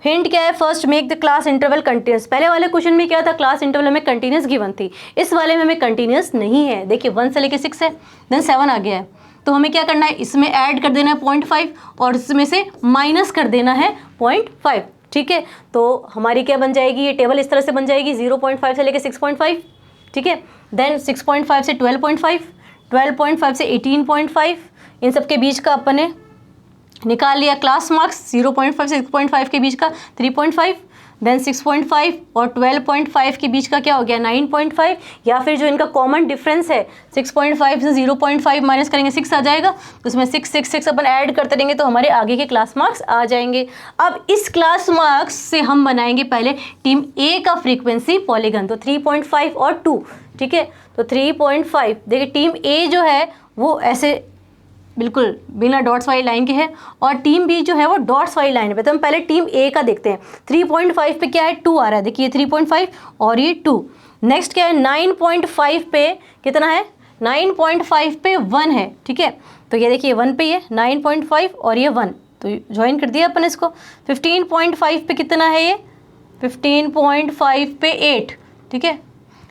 S1: Hint क्या है, first make the class interval continuous. पहले वाले क्वेश्चन में क्या था, क्लास इंटरवल हमें कंटिन्यूस गिवन थी, इस वाले में हमें कंटिन्यूस नहीं है। देखिए 1 से लेके 6 है, देन 7 आ गया है, तो हमें क्या करना है, इसमें ऐड कर देना है 0.5 और इसमें से माइनस कर देना है 0.5, ठीक है। तो हमारी क्या बन जाएगी, ये टेबल इस तरह से बन जाएगी, 0.5 से लेके 6.5, ठीक है। देन 6.5 से 12.5, 12.5 से 18.5, इन सब के बीच का अपन ने निकाल लिया क्लास मार्क्स। 0.5 से 6.5 के बीच का 3.5, देन 6.5 और 12.5 के बीच का क्या हो गया 9.5, या फिर जो इनका कॉमन डिफरेंस है 6.5 से 0.5 माइनस करेंगे 6 आ जाएगा, तो उसमें 6 अपन ऐड करते रहेंगे तो हमारे आगे के क्लास मार्क्स आ जाएंगे। अब इस क्लास मार्क्स से हम बनाएंगे पहले टीम ए का फ्रीक्वेंसी पॉलीगन, तो 3.5 और 2, ठीक है। तो 3.5 देखिए टीम ए जो है वो ऐसे बिल्कुल बिना डॉट्स वाली लाइन के है और टीम बी जो है वो डॉट्स वाली लाइन पे। तो हम पहले टीम ए का देखते हैं। 3.5 पे क्या है 2 आ रहा है, देखिए 3.5 और ये 2। नेक्स्ट क्या है 9.5 पे कितना है, 9.5 पे 1 है, ठीक है। तो ये देखिए 1 पे ये 9.5 और ये 1, तो ज्वाइन कर दिया अपन इसको। 15.5 पे कितना है ये, 15.5 पे 8, ठीक है।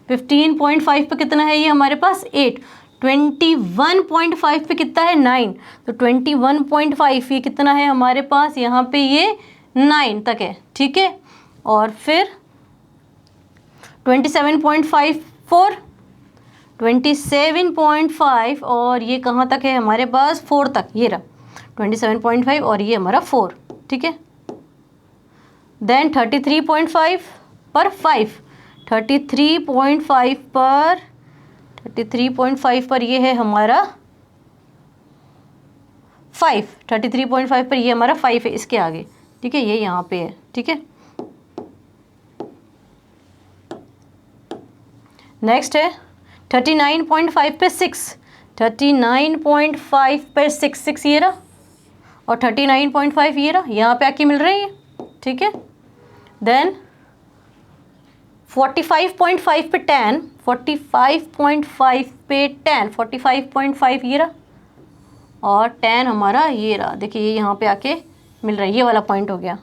S1: 15.5 पे कितना है ये हमारे पास 8। 21.5 पे कितना है 9, तो 21.5 ये कितना है हमारे पास यहाँ पे ये 9 तक है, ठीक है। और फिर 27.5 4, 27.5 और ये कहाँ तक है हमारे पास 4 तक, ये रहा 27.5 और ये हमारा 4, ठीक है। देन 33.5 पर 5, 33.5 पर ये है हमारा 5, 33.5 पर ये हमारा 5 है इसके आगे, ठीक है, ये यहाँ पे है, ठीक है। नेक्स्ट है 39.5 पे 6, 39.5 पे 6 ये रहा और 39.5 ये रहा, यहाँ पे आके मिल रही है, ठीक है। देन 45.5 पे 10, 45.5 पे 10, 45.5 ये रहा और 10 हमारा ये रहा, देखिए ये यहाँ पे आके मिल रहा है, ये वाला पॉइंट हो गया।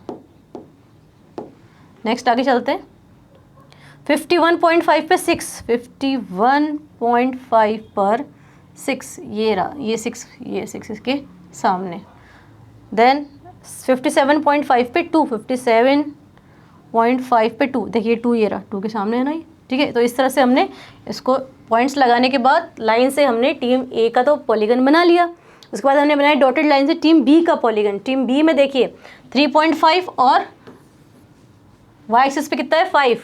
S1: नेक्स्ट आगे चलते हैं 51.5 पे 6, 51.5 पर 6 ये रहा, ये 6 इसके सामने। देन 57.5 पे 2, 57.5 पे 2, देखिए 2 ये रहा, 2 के सामने है ना ये, ठीक है। तो इस तरह से हमने इसको पॉइंट्स लगाने के बाद लाइन से हमने टीम ए का तो पॉलीगन बना लिया। उसके बाद हमने बनाया डॉटेड लाइन से टीम बी का पॉलीगन। टीम बी में देखिए 3.5 और वाई एक्सिस पे कितना है 5,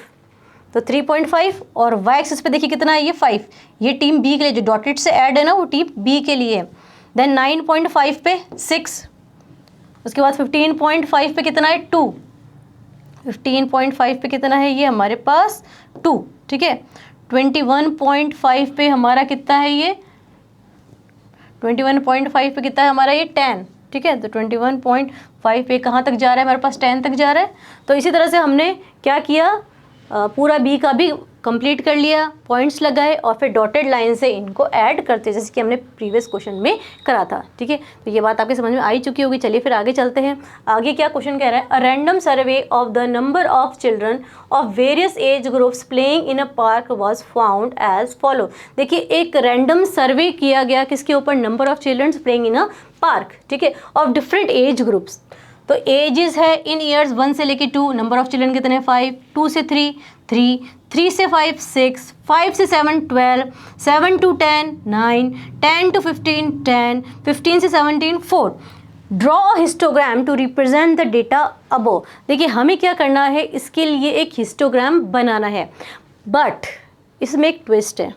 S1: तो 3.5 और y एक्सिस पे देखिए कितना है ये 5, ये टीम बी के लिए जो डॉटेड से ऐड है ना वो टीम बी के लिए है। देन 9.5 पे 6, उसके बाद 15.5 पे कितना है 2, 15.5 पे कितना है ये हमारे पास 2, ठीक है। 21.5 पे हमारा कितना है ये 21.5 पे कितना है हमारा ये 10, ठीक है। तो 21.5 पे कहाँ तक जा रहा है हमारे पास 10 तक जा रहा है। तो इसी तरह से हमने क्या किया, पूरा बी का भी कंप्लीट कर लिया, पॉइंट्स लगाए और फिर डॉटेड लाइन से इनको ऐड करते जैसे कि हमने प्रीवियस क्वेश्चन में करा था, ठीक है। तो ये बात आपके समझ में आई चुकी होगी। चलिए फिर आगे चलते हैं। आगे क्या क्वेश्चन कह रहा है, a random survey of the number of children of various age groups playing in a park was found as follow. देखिए एक रैंडम सर्वे किया गया किसके ऊपर, number of children playing in a park, ठीक है, ऑफ डिफरेंट एज ग्रुप्स। तो ages है इन ईयर्स 1 से लेके 2, नंबर ऑफ चिल्ड्रन कितने 5, 2 से 3 3, 3 से 5 6, 5 से 7 12, 7 to 10 9, 10 to 15 10, 15 से 17 4। Draw a histogram to represent the data above. देखिए हमें क्या करना है, इसके लिए एक हिस्टोग्राम बनाना है, बट इसमें एक ट्विस्ट है।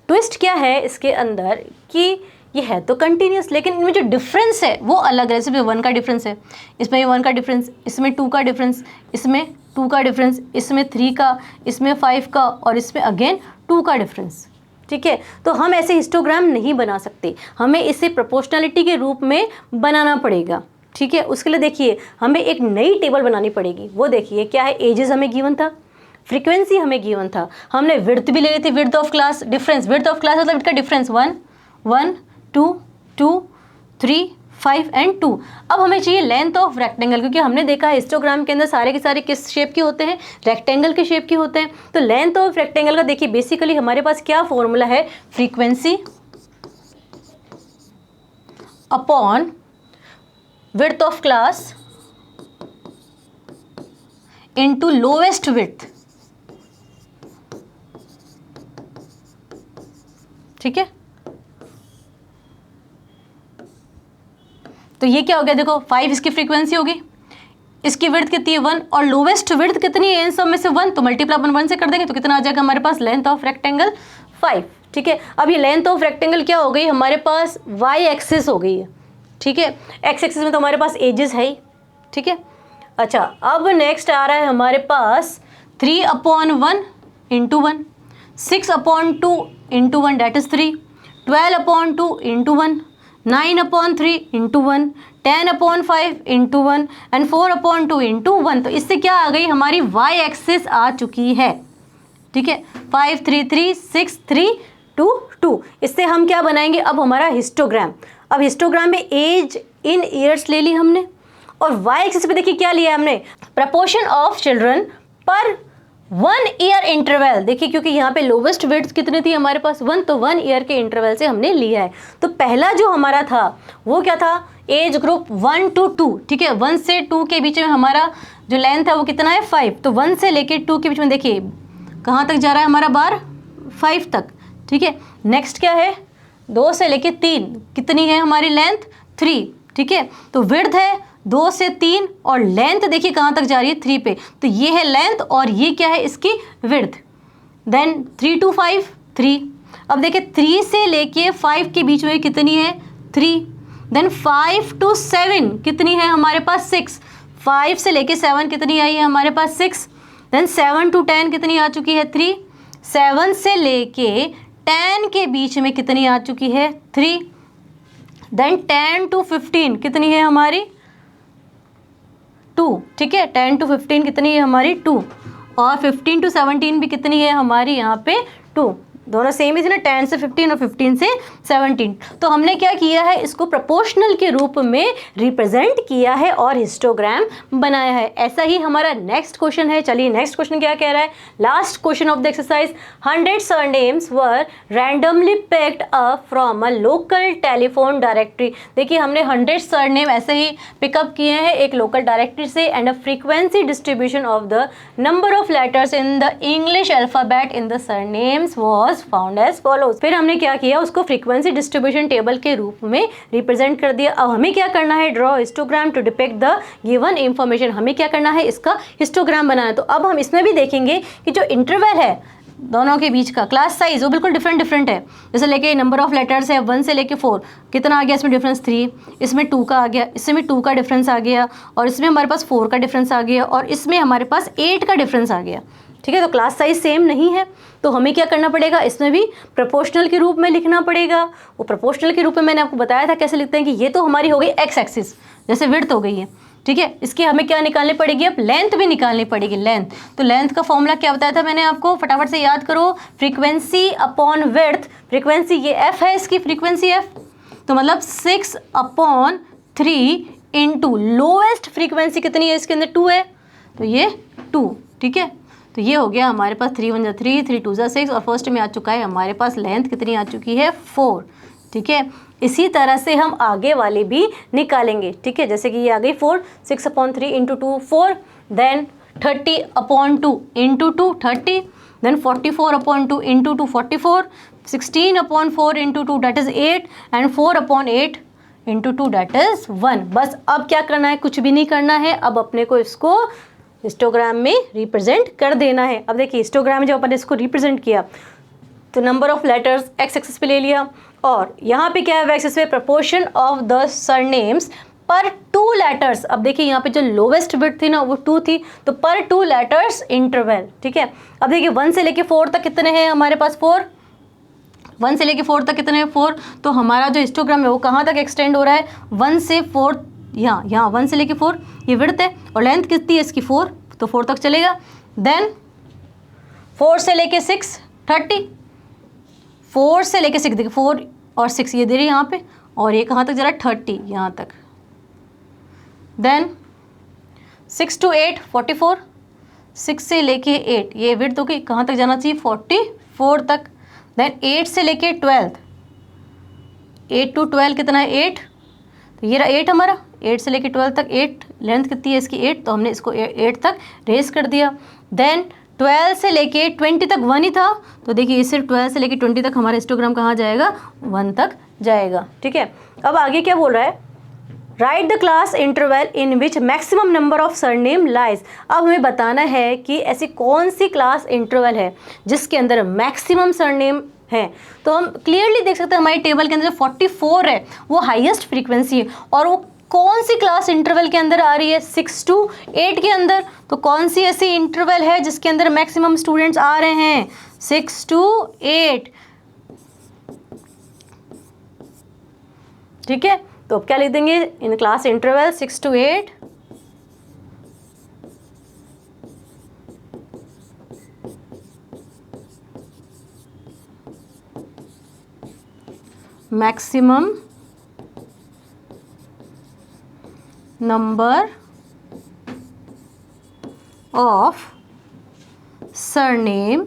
S1: ट्विस्ट क्या है इसके अंदर कि ये है तो कंटिन्यूस, लेकिन इनमें जो डिफरेंस है वो अलग है। जैसे 1 का डिफरेंस है, इसमें 1 का डिफरेंस, इसमें 2 का डिफरेंस, इसमें 2 का डिफरेंस, इसमें 3 का, इसमें 5 का और इसमें अगेन 2 का डिफरेंस, ठीक है। तो हम ऐसे हिस्टोग्राम नहीं बना सकते, हमें इसे प्रोपोर्शनलिटी के रूप में बनाना पड़ेगा, ठीक है। उसके लिए देखिए हमें एक नई टेबल बनानी पड़ेगी। वो देखिए क्या है, एजेस हमें गिवन था, फ्रीक्वेंसी हमें गिवन था, हमने विड्थ भी ले ली थी, width of class, difference, width of class मतलब इसका डिफरेंस 1 1 2 2 3 5 एंड 2। अब हमें चाहिए लेंथ ऑफ रेक्टेंगल, क्योंकि हमने देखा है हिस्टोग्राम के अंदर सारे के सारे किस शेप के होते हैं, रेक्टेंगल के शेप के होते हैं। तो लेंथ ऑफ रेक्टेंगल का देखिए बेसिकली हमारे पास क्या फॉर्मूला है, frequency upon width of class into lowest width, ठीक है। तो ये क्या हो गया, देखो 5 इसकी फ्रीक्वेंसी होगी, इसकी विड्थ कितनी है 1 और लोवेस्ट विड्थ कितनी है इन सब में से 1, तो मल्टीप्लाई अपन 1 से कर देंगे तो कितना आ जाएगा हमारे पास, लेंथ ऑफ रेक्टेंगल 5, ठीक है। अब ये लेंथ ऑफ रेक्टेंगल क्या हो गई हमारे पास, वाई एक्सिस हो गई है, ठीक है। एक्स एक्सिस में तो हमारे पास एजेस है ही, ठीक है। अच्छा अब नेक्स्ट आ रहा है हमारे पास 3/1 into 1, 6/2 into 1 that is 3, 12/2 into 1, 9/3 into 1, 10/5 into 1 and 4/2 into 1। तो इससे क्या आ गई हमारी वाई एक्सिस आ चुकी है, ठीक है। 5 3 3 6 3 2 2। इससे हम क्या बनाएंगे अब हमारा हिस्टोग्राम। अब हिस्टोग्राम में एज इन ईयर्स ले ली हमने और वाई एक्सिस पे देखिए क्या लिया हमने, प्रपोर्शन ऑफ चिल्ड्रन पर 1 ईयर इंटरवल। देखिए क्योंकि यहाँ पे लोवेस्ट विड्थ कितनी थी हमारे पास 1, तो 1 ईयर के इंटरवल से हमने लिया है। तो पहला जो हमारा था वो क्या था, एज ग्रुप 1 to 2, ठीक है। 1 से 2 के बीच में हमारा जो लेंथ है वो कितना है 5, तो 1 से लेके 2 के बीच में देखिए कहाँ तक जा रहा है हमारा बार 5 तक, ठीक है। नेक्स्ट क्या है, 2 से लेके 3 कितनी है हमारी लेंथ 3, ठीक है। तो विड्थ है 2 से 3 और लेंथ देखिए कहाँ तक जा रही है 3 पे, तो ये है लेंथ और ये क्या है इसकी विड्थ। देन 3 to 5 3, अब देखिए 3 से लेके 5 के बीच में कितनी है 3। देन 5 to 7 कितनी है हमारे पास 6, 5 से लेके 7 कितनी आई है हमारे पास 6। देन 7 to 10 कितनी आ चुकी है 3, 7 से लेके 10 के बीच में कितनी आ चुकी है 3। देन 10 to 15 कितनी है हमारी 2, ठीक है। 10 to 15 कितनी है हमारी 2 और 15 to 17 भी कितनी है हमारी यहाँ पे 2, दोनों सेम ही थी ना, 10 से 15 और 15 से 17। तो हमने क्या किया है, इसको प्रोपोर्शनल के रूप में रिप्रेजेंट किया है और हिस्टोग्राम बनाया है। ऐसा ही हमारा नेक्स्ट क्वेश्चन है। चलिए नेक्स्ट क्वेश्चन क्या कह रहा है, last question of the exercise, 100 surnames were randomly picked up from a local telephone directory. देखिए हमने 100 सरनेम ऐसे ही पिकअप किए हैं एक लोकल डायरेक्टरी से, and a frequency distribution of the number of letters in the English alphabet in the surnames was was found as follows. फिर हमने क्या किया, उसको फ्रीक्वेंसी डिस्ट्रीब्यूशन टेबल के रूप में रिप्रेजेंट कर दिया। अब हमें क्या करना है, draw histogram to depict the given information. हमें क्या करना है, इसका हिस्टोग्राम बनाना है। तो अब हम इसमें भी देखेंगे कि जो इंटरवल है दोनों के बीच का क्लास साइज वो बिल्कुल डिफरेंट है। जैसे लेके नंबर ऑफ लेटर्स है 1 से लेके 4, कितना आ गया इसमें डिफरेंस 3, इसमें 2 का आ गया, इसमें 2 का डिफरेंस आ गया, और इसमें हमारे पास 4 का डिफरेंस आ गया, और इसमें हमारे पास 8 का डिफरेंस आ गया। ठीक है, तो क्लास साइज सेम नहीं है, तो हमें क्या करना पड़ेगा, इसमें भी प्रोपोर्शनल के रूप में लिखना पड़ेगा। वो प्रोपोर्शनल के रूप में मैंने आपको बताया था कैसे लिखते हैं कि ये तो हमारी हो गई एक्स एक्सिस, जैसे विड्थ हो गई है। ठीक है, इसकी हमें क्या निकालनी पड़ेगी, अब लेंथ भी निकालनी पड़ेगी, लेंथ। तो लेंथ का फॉर्मूला क्या बताया था मैंने आपको, फटाफट से याद करो, फ्रीक्वेंसी अपॉन विड्थ। फ्रीक्वेंसी ये एफ है, इसकी फ्रीक्वेंसी एफ, तो मतलब 6/3 इंटू लोवेस्ट फ्रीक्वेंसी कितनी है इसके अंदर, 2 है, तो ये 2। ठीक है, तो ये हो गया हमारे पास 3 1 3, 3 2 6, और फर्स्ट में आ चुका है हमारे पास लेंथ कितनी आ चुकी है, 4। ठीक है, इसी तरह से हम आगे वाले भी निकालेंगे। ठीक है, जैसे कि ये आ गई 4, 6/3 into 2 4, then 30/2 into 2 30, then 44/2 into 2 44, 16/4 into 2 that is 8, and 4/8 into 2 that is 1। बस अब क्या करना है, कुछ भी नहीं करना है, अब अपने को इसको हिस्टोग्राम में रिप्रेजेंट कर देना है। अब देखिए हिस्टोग्राम में जब अपन इसको रिप्रेजेंट किया तो number of letters x axis पे ले लिया, और यहाँ पे क्या है, वाई एक्सिस पे प्रोपोर्शन ऑफ द सरनेम्स पर 2 लेटर्स। अब देखिए यहाँ पे जो लोवेस्ट बिट थी ना वो 2 थी, तो पर 2 लेटर्स इंटरवल। ठीक है, अब देखिए 1 से लेके 4 तक कितने हैं हमारे पास, 4। 1 से लेके 4 तक कितने हैं, 4। तो हमारा जो हिस्टोग्राम है वो कहाँ तक एक्सटेंड हो रहा है, 1 से 4, यहाँ 1 से लेके 4 ये विड्थ है, और लेंथ कितनी है इसकी 4, तो 4 तक चलेगा। देन 4 से लेके 6 30, 4 से लेके 6 देखिए 4 और 6 ये दे रही है यहाँ पे, और ये कहाँ तक जा रहा है 30 यहाँ तक। देन 6 to 8 44, 6 से लेके 8 ये विड्थ हो गई, कहाँ तक जाना चाहिए 44 तक। देन 8 से लेके 12, 8 to 12 कितना है 8, तो ये रहा 8 हमारा, 8 से लेके 12 तक 8, लेंथ कितनी है इसकी 8, तो हमने इसको 8 तक रेस कर दिया। देन 12 से लेके 20 तक 1 ही था, तो देखिए ये सिर्फ 12 से लेके 20 तक हमारा हिस्टोग्राम कहाँ जाएगा, 1 तक जाएगा। ठीक है, अब आगे क्या बोल रहा है, right the class interval in which maximum number of surname lies. अब हमें बताना है कि ऐसी कौन सी क्लास इंटरवल है जिसके अंदर मैक्सिमम सरनेम है। तो हम क्लियरली देख सकते हैं हमारी टेबल के अंदर 44 है, वो हाईएस्ट फ्रीक्वेंसी है, और वो कौन सी क्लास इंटरवल के अंदर आ रही है, 6 to 8 के अंदर। तो कौन सी ऐसी इंटरवल है जिसके अंदर मैक्सिमम स्टूडेंट्स आ रहे हैं, 6 to 8। ठीक है, तो अब क्या लिख देंगे, in class interval 6 to 8 maximum number of surname,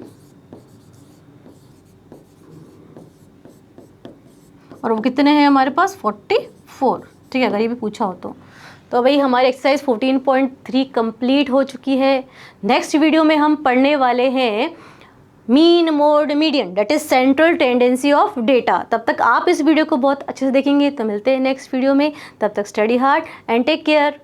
S1: और वो कितने हैं हमारे पास 44। ठीक है, अगर ये भी पूछा हो तो भाई हमारी एक्सरसाइज 14.3 कंप्लीट हो चुकी है। नेक्स्ट वीडियो में हम पढ़ने वाले हैं mean mode median, that is central tendency of data. तब तक आप इस वीडियो को बहुत अच्छे से देखेंगे, तो मिलते हैं नेक्स्ट वीडियो में। तब तक study hard and take care.